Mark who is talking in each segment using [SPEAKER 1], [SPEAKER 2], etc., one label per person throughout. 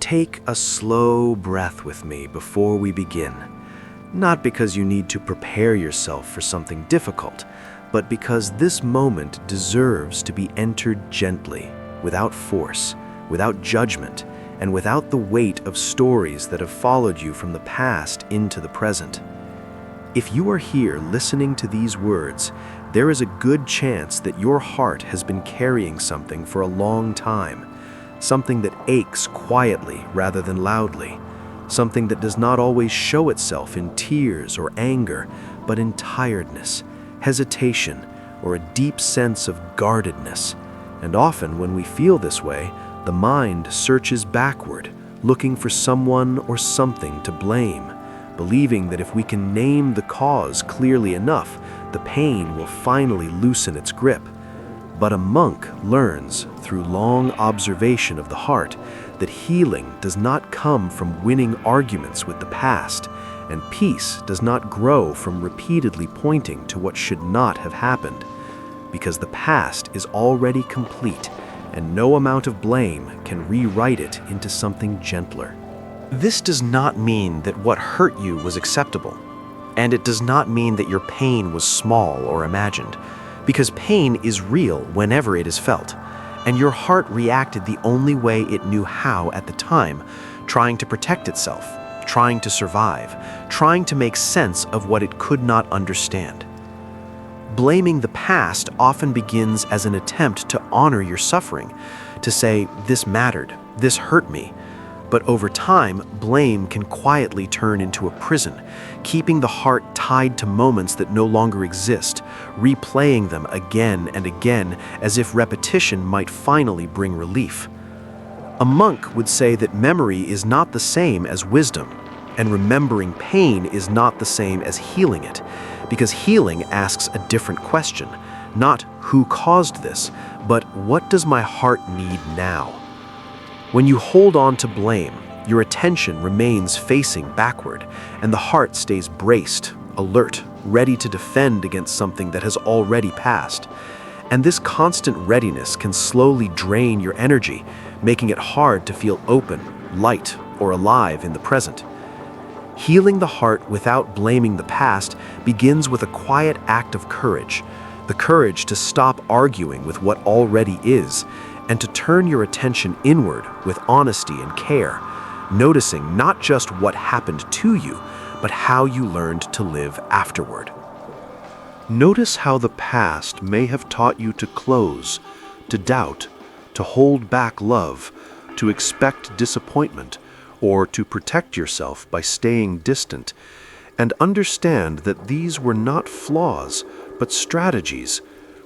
[SPEAKER 1] Take a slow breath with me before we begin. Not because you need to prepare yourself for something difficult, but because this moment deserves to be entered gently, without force, without judgment, and without the weight of stories that have followed you from the past into the present. If you are here listening to these words, there is a good chance that your heart has been carrying something for a long time, something that aches quietly rather than loudly, something that does not always show itself in tears or anger, but in tiredness, hesitation, or a deep sense of guardedness. And often when we feel this way, the mind searches backward, looking for someone or something to blame, believing that if we can name the cause clearly enough, the pain will finally loosen its grip. But a monk learns, through long observation of the heart, that healing does not come from winning arguments with the past, and peace does not grow from repeatedly pointing to what should not have happened, because the past is already complete, and no amount of blame can rewrite it into something gentler.
[SPEAKER 2] This does not mean that what hurt you was acceptable, and it does not mean that your pain was small or imagined, because pain is real whenever it is felt, and your heart reacted the only way it knew how at the time, trying to protect itself, trying to survive, trying to make sense of what it could not understand. Blaming the past often begins as an attempt to honor your suffering, to say, "This mattered, this hurt me." But over time, blame can quietly turn into a prison, keeping the heart tied to moments that no longer exist, replaying them again and again as if repetition might finally bring relief. A monk would say that memory is not the same as wisdom, and remembering pain is not the same as healing it, because healing asks a different question, not who caused this, but what does my heart need now? When you hold on to blame, your attention remains facing backward, and the heart stays braced, alert, ready to defend against something that has already passed. And this constant readiness can slowly drain your energy, making it hard to feel open, light, or alive in the present. Healing the heart without blaming the past begins with a quiet act of courage, the courage to stop arguing with what already is, and to turn your attention inward with honesty and care, noticing not just what happened to you, but how you learned to live afterward.
[SPEAKER 1] Notice how the past may have taught you to close, to doubt, to hold back love, to expect disappointment, or to protect yourself by staying distant, and understand that these were not flaws, but strategies,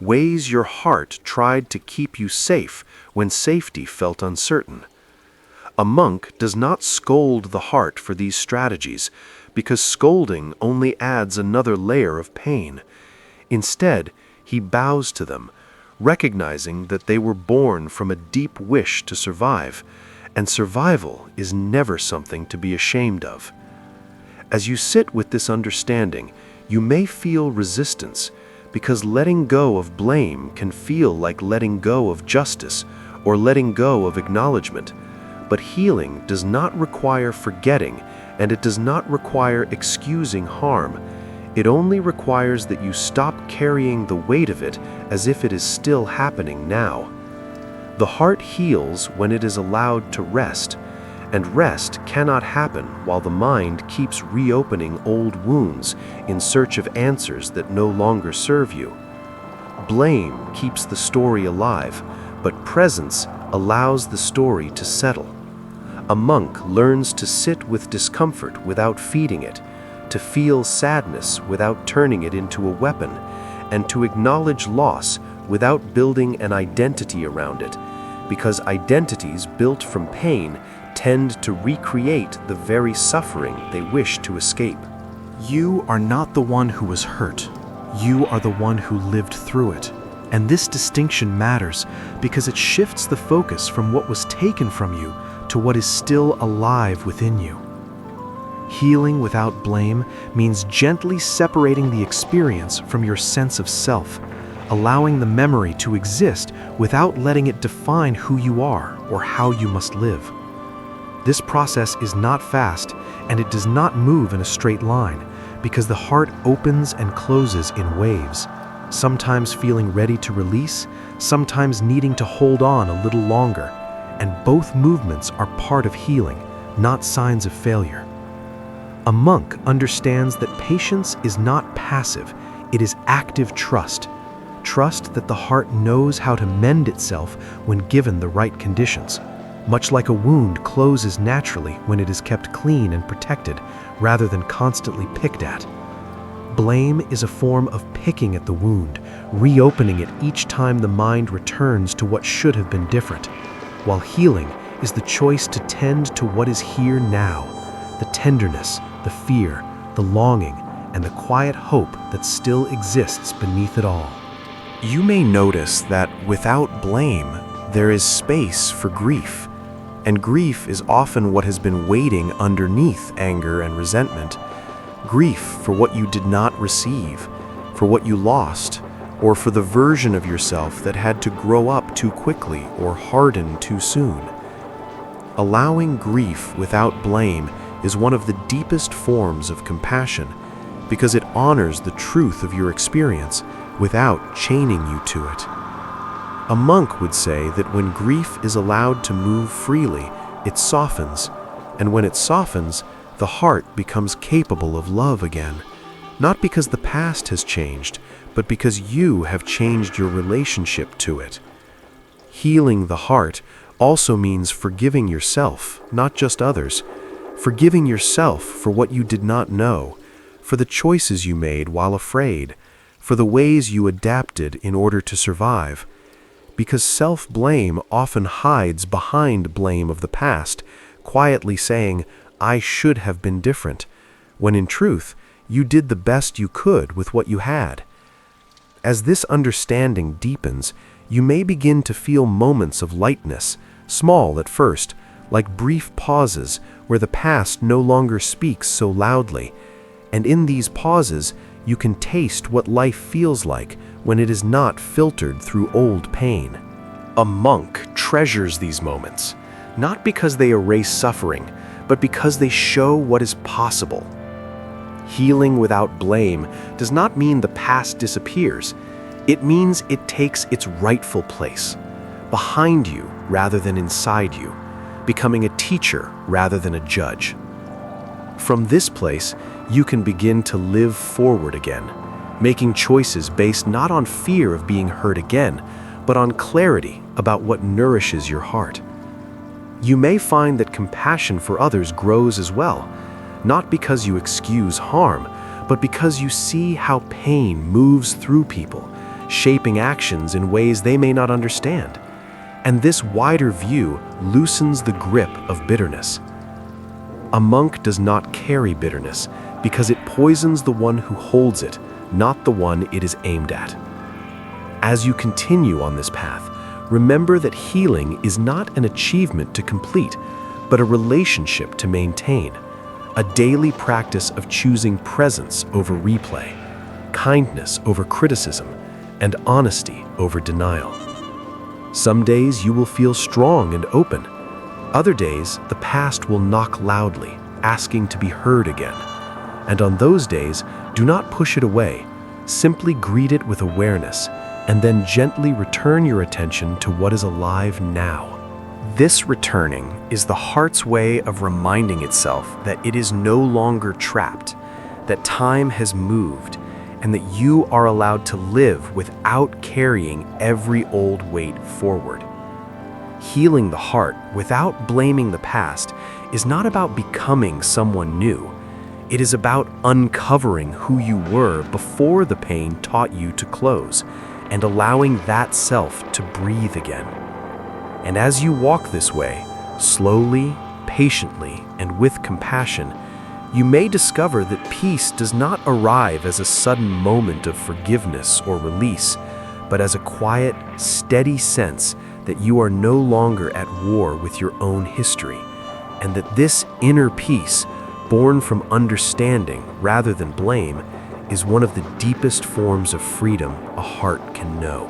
[SPEAKER 1] ways your heart tried to keep you safe when safety felt uncertain. A monk does not scold the heart for these strategies, because scolding only adds another layer of pain. Instead, he bows to them, recognizing that they were born from a deep wish to survive, and survival is never something to be ashamed of. As you sit with this understanding, you may feel resistance, because letting go of blame can feel like letting go of justice or letting go of acknowledgement. But healing does not require forgetting, and it does not require excusing harm. It only requires that you stop carrying the weight of it as if it is still happening now. The heart heals when it is allowed to rest, and rest cannot happen while the mind keeps reopening old wounds in search of answers that no longer serve you. Blame keeps the story alive, but presence allows the story to settle. A monk learns to sit with discomfort without feeding it, to feel sadness without turning it into a weapon, and to acknowledge loss without building an identity around it, because identities built from pain tend to recreate the very suffering they wish to escape.
[SPEAKER 2] You are not the one who was hurt. You are the one who lived through it. And this distinction matters because it shifts the focus from what was taken from you to what is still alive within you. Healing without blame means gently separating the experience from your sense of self, allowing the memory to exist without letting it define who you are or how you must live. This process is not fast, and it does not move in a straight line, because the heart opens and closes in waves, sometimes feeling ready to release, sometimes needing to hold on a little longer, and both movements are part of healing, not signs of failure. A monk understands that patience is not passive, it is active trust. Trust that the heart knows how to mend itself when given the right conditions. Much like a wound closes naturally when it is kept clean and protected, rather than constantly picked at. Blame is a form of picking at the wound, reopening it each time the mind returns to what should have been different, while healing is the choice to tend to what is here now, the tenderness, the fear, the longing, and the quiet hope that still exists beneath it all. You may notice that without blame, there is space for grief. And grief is often what has been waiting underneath anger and resentment. Grief for what you did not receive, for what you lost, or for the version of yourself that had to grow up too quickly or harden too soon. Allowing grief without blame is one of the deepest forms of compassion, because it honors the truth of your experience without chaining you to it. A monk would say that when grief is allowed to move freely, it softens, and when it softens, the heart becomes capable of love again, not because the past has changed, but because you have changed your relationship to it. Healing the heart also means forgiving yourself, not just others. Forgiving yourself for what you did not know, for the choices you made while afraid, for the ways you adapted in order to survive. Because self-blame often hides behind blame of the past, quietly saying, "I should have been different," when in truth, you did the best you could with what you had. As this understanding deepens, you may begin to feel moments of lightness, small at first, like brief pauses where the past no longer speaks so loudly. And in these pauses, you can taste what life feels like when it is not filtered through old pain. A monk treasures these moments, not because they erase suffering, but because they show what is possible. Healing without blame does not mean the past disappears. It means it takes its rightful place, behind you rather than inside you, becoming a teacher rather than a judge. From this place, you can begin to live forward again, making choices based not on fear of being hurt again, but on clarity about what nourishes your heart. You may find that compassion for others grows as well, not because you excuse harm, but because you see how pain moves through people, shaping actions in ways they may not understand. And this wider view loosens the grip of bitterness. A monk does not carry bitterness because it poisons the one who holds it, not the one it is aimed at. As you continue on this path, remember that healing is not an achievement to complete, but a relationship to maintain, a daily practice of choosing presence over replay, kindness over criticism, and honesty over denial. Some days you will feel strong and open. Other days, the past will knock loudly, asking to be heard again. And on those days, do not push it away. Simply greet it with awareness, and then gently return your attention to what is alive now. This returning is the heart's way of reminding itself that it is no longer trapped, that time has moved, and that you are allowed to live without carrying every old weight forward. Healing the heart without blaming the past is not about becoming someone new. It is about uncovering who you were before the pain taught you to close, and allowing that self to breathe again. And as you walk this way, slowly, patiently, and with compassion, you may discover that peace does not arrive as a sudden moment of forgiveness or release, but as a quiet, steady sense that you are no longer at war with your own history, and that this inner peace, born from understanding rather than blame, is one of the deepest forms of freedom a heart can know.